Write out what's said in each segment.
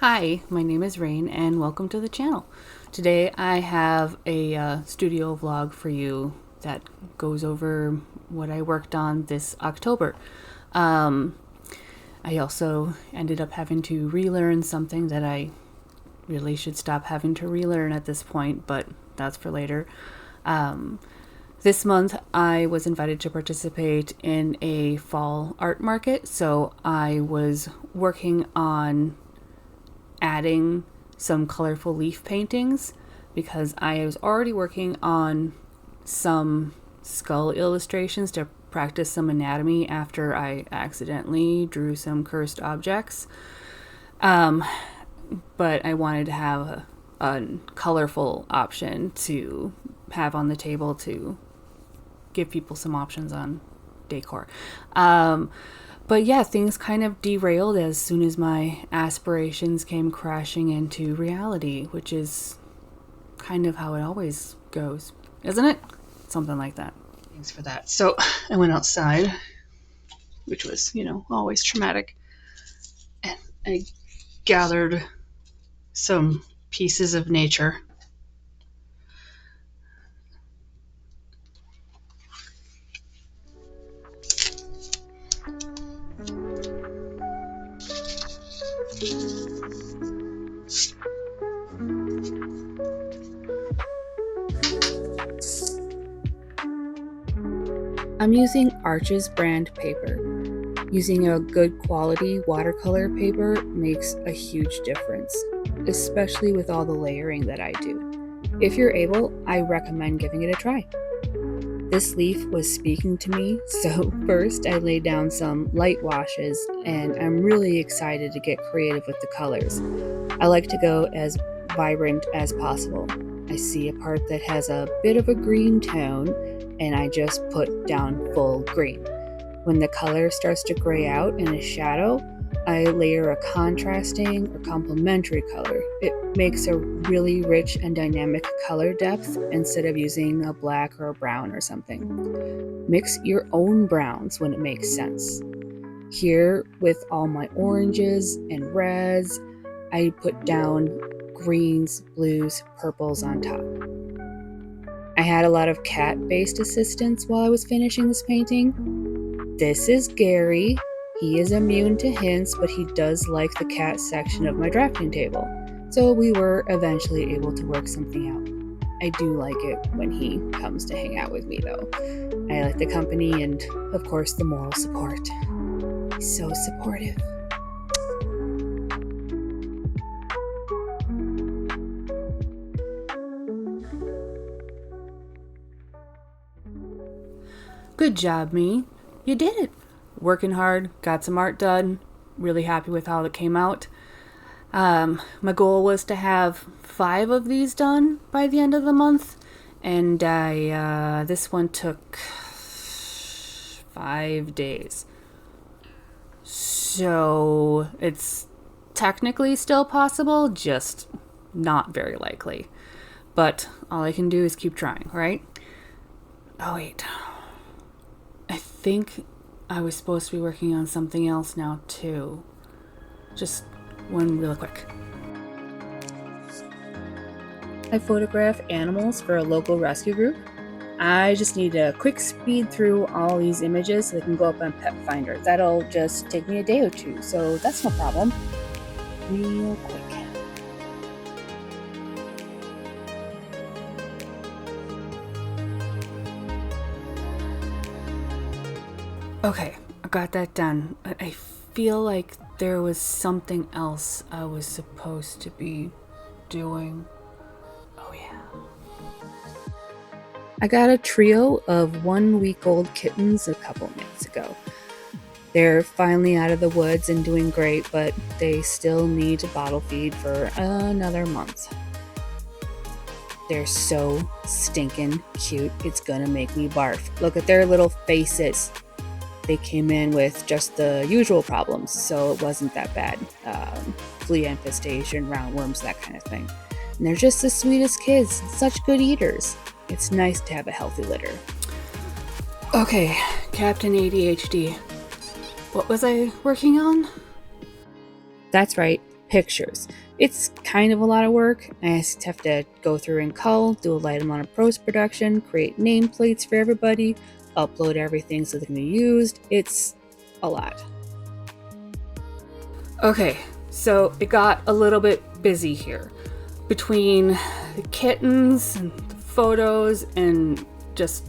Hi, my name is Rain and welcome to the channel. Today I have a studio vlog for you that goes over what I worked on this October. I also ended up having to relearn something that I really should stop having to relearn at this point, but that's for later. This month I was invited to participate in a fall art market, so I was working on adding some colorful leaf paintings because I was already working on some skull illustrations to practice some anatomy after I accidentally drew some cursed objects. But I wanted to have a colorful option to have on the table to give people some options on decor. But yeah, things kind of derailed as soon as my aspirations came crashing into reality, which is kind of how it always goes, isn't it? Something like that. Thanks for that. So I went outside, which was, always traumatic, and I gathered some pieces of nature. I'm using Arches brand paper. Using a good quality watercolor paper makes a huge difference, especially with all the layering that I do. If you're able, I recommend giving it a try. This leaf was speaking to me, so first I laid down some light washes, and I'm really excited to get creative with the colors. I like to go as vibrant as possible. I see a part that has a bit of a green tone, and I just put down full green. When the color starts to gray out in a shadow, I layer a contrasting or complementary color. It makes a really rich and dynamic color depth instead of using a black or a brown or something. Mix your own browns when it makes sense. Here, with all my oranges and reds, I put down greens, blues, purples on top. I had a lot of cat-based assistance while I was finishing this painting. This is Gary. He is immune to hints, but he does like the cat section of my drafting table, so we were eventually able to work something out. I do like it when he comes to hang out with me, though. I like the company and, of course, the moral support. He's so supportive. Good job, me. You did it. Working hard, got some art done, really happy with how it came out. My goal was to have 5 of these done by the end of the month, and this one took 5 days. So it's technically still possible, just not very likely. But all I can do is keep trying, right? Oh wait. I think I was supposed to be working on something else now too. Just one real quick. I photograph animals for a local rescue group. I just need to quick speed through all these images so they can go up on Pet Finder. That'll just take me a day or two, so that's no problem. Real quick. Okay, I got that done, but I feel like there was something else I was supposed to be doing. Oh yeah. I got a trio of 1-week-old kittens a couple minutes ago. They're finally out of the woods and doing great, but they still need to bottle feed for another month. They're so stinking cute, it's gonna make me barf. Look at their little faces. They came in with just the usual problems, so it wasn't that bad. Flea infestation, roundworms, that kind of thing. And they're just the sweetest kids, such good eaters. It's nice to have a healthy litter. Okay, Captain ADHD. What was I working on? That's right, pictures. It's kind of a lot of work. I just have to go through and cull, do a light amount of post-production, create nameplates for everybody, upload everything so they can be used. It's a lot. Okay, so it got a little bit busy here. Between the kittens and the photos and just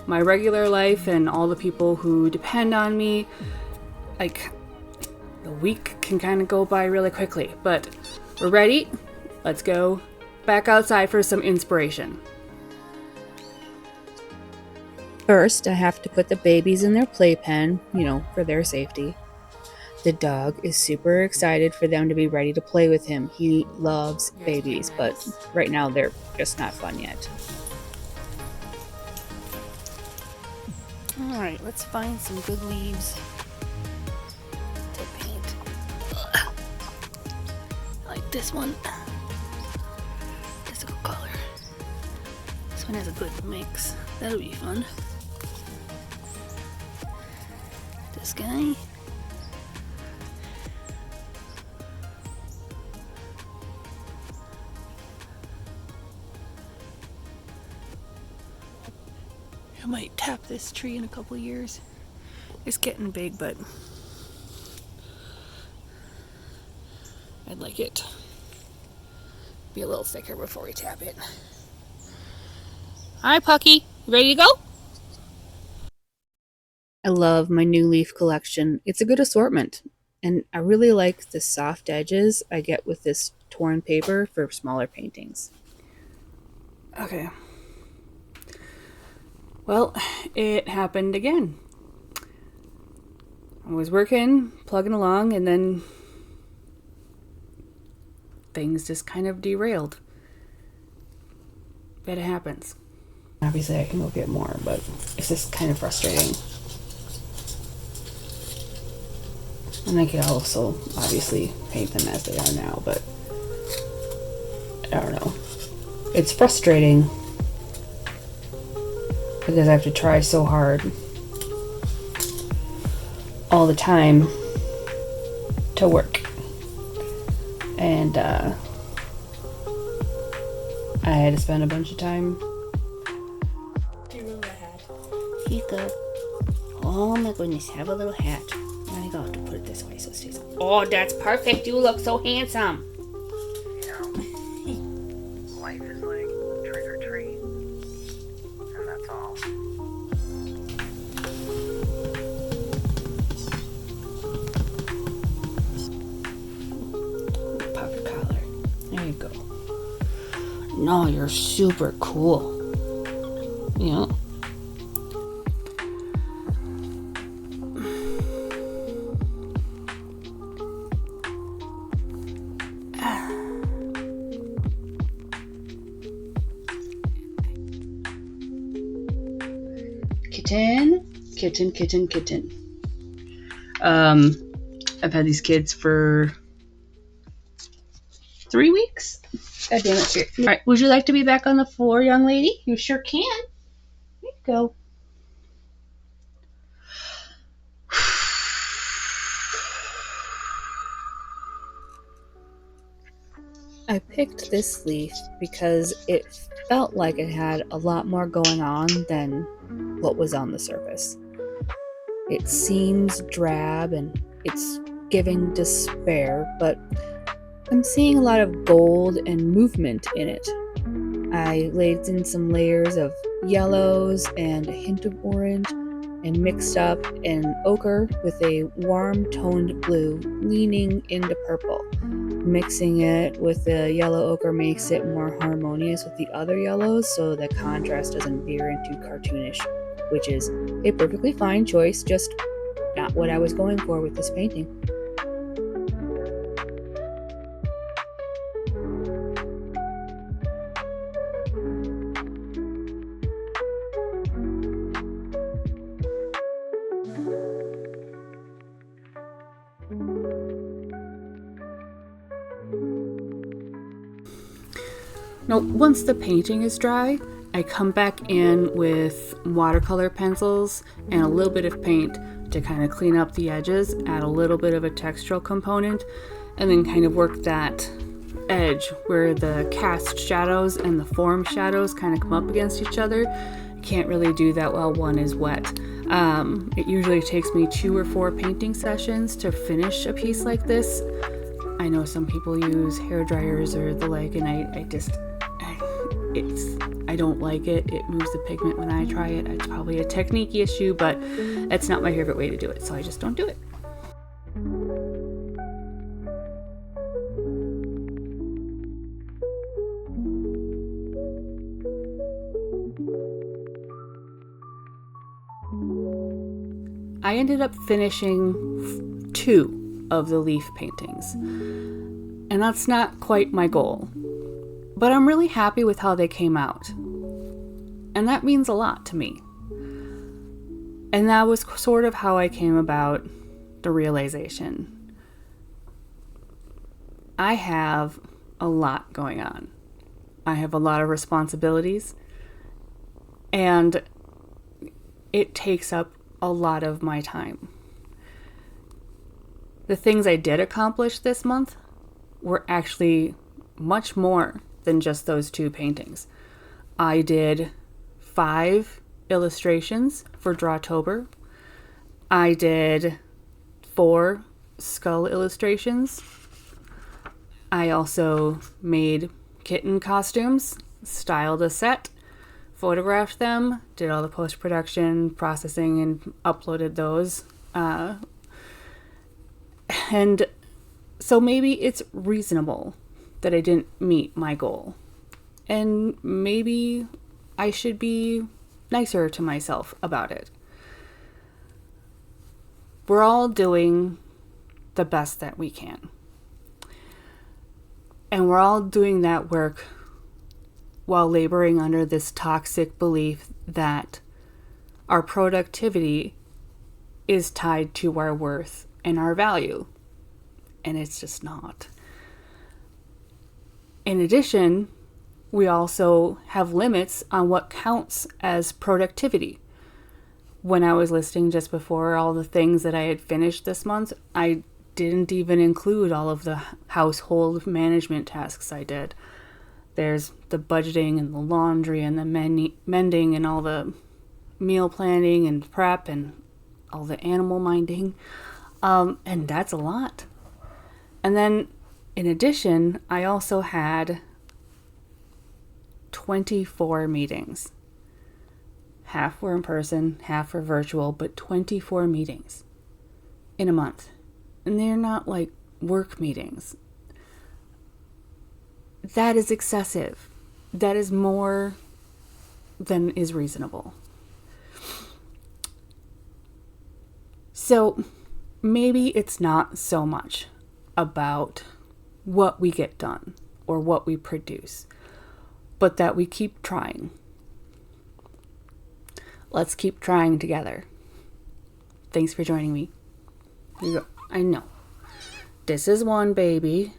my regular life and all the people who depend on me, like, the week can kind of go by really quickly. But we're ready. Let's go back outside for some inspiration. First, I have to put the babies in their playpen, for their safety. The dog is super excited for them to be ready to play with him. He loves babies, but right now they're just not fun yet. All right, let's find some good leaves to paint. Like this one. That's a good color. This one has a good mix. That'll be fun. This guy. I might tap this tree in a couple years. It's getting big, but I'd like it to be a little thicker before we tap it. All right, Pucky, you ready to go? I love my new leaf collection. It's a good assortment, and I really like the soft edges I get with this torn paper for smaller paintings. Okay. Well, it happened again. I was working, plugging along, and then things just kind of derailed. But it happens. Obviously, I can go get more, but it's just kind of frustrating. And I could also obviously paint them as they are now, but I don't know. It's frustrating because I have to try so hard all the time to work. And I had to spend a bunch of time. Do you remember a hat? Here you go. Oh my goodness, have a little hat. I got to put it this way so it stays. Oh, that's perfect. You look so handsome. Life is like trick or treat, and that's all. Puppet collar. There you go. No, you're super cool. Yeah. Kitten. I've had these kids for 3 weeks. God damn it. Here. All right, would you like to be back on the floor, young lady? You sure can. There you go. I picked this leaf because it felt like it had a lot more going on than what was on the surface. It seems drab and it's giving despair, but I'm seeing a lot of gold and movement in it. I laid in some layers of yellows and a hint of orange and mixed up an ochre with a warm toned blue leaning into purple. Mixing it with the yellow ochre makes it more harmonious with the other yellows, so the contrast doesn't veer into cartoonish, which is a perfectly fine choice, just not what I was going for with this painting. Now, once the painting is dry, I come back in with watercolor pencils and a little bit of paint to kind of clean up the edges, add a little bit of a textural component, and then kind of work that edge where the cast shadows and the form shadows kind of come up against each other. I can't really do that while one is wet. It usually takes me 2 or 4 painting sessions to finish a piece like this. I know some people use hair dryers or the like, and I don't like it. It moves the pigment when I try it. It's probably a technique issue, but it's not my favorite way to do it, so I just don't do it. I ended up finishing 2 of the leaf paintings, and that's not quite my goal, but I'm really happy with how they came out, and that means a lot to me. And that was sort of how I came about the realization. I have a lot going on. I have a lot of responsibilities, and it takes up a lot of my time. The things I did accomplish this month were actually much more than just those 2 paintings. I did 5 illustrations for Drawtober. I did 4 skull illustrations. I also made kitten costumes, styled a set, photographed them, did all the post-production processing and uploaded those. And so maybe it's reasonable that I didn't meet my goal. And maybe I should be nicer to myself about it. We're all doing the best that we can. And we're all doing that work while laboring under this toxic belief that our productivity is tied to our worth and our value. And it's just not. In addition, we also have limits on what counts as productivity. When I was listing just before all the things that I had finished this month, I didn't even include all of the household management tasks I did. There's the budgeting and the laundry and the mending and all the meal planning and prep and all the animal minding. And that's a lot. And then in addition, I also had 24 meetings. Half were in person, half were virtual, but 24 meetings in a month. And they're not like work meetings. That is excessive. That is more than is reasonable. So maybe it's not so much about what we get done or what we produce, but that we keep trying. Let's keep trying together. Thanks for joining me. I know. This is one baby.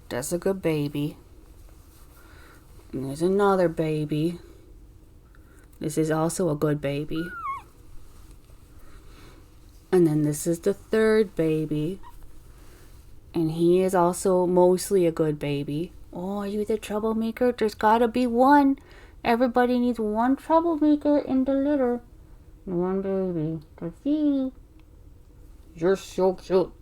That's a good baby. And there's another baby. This is also a good baby. And then this is the 3rd baby. And he is also mostly a good baby. Oh, are you the troublemaker? There's gotta be one. Everybody needs one troublemaker in the litter. One baby. That's you. You're so cute.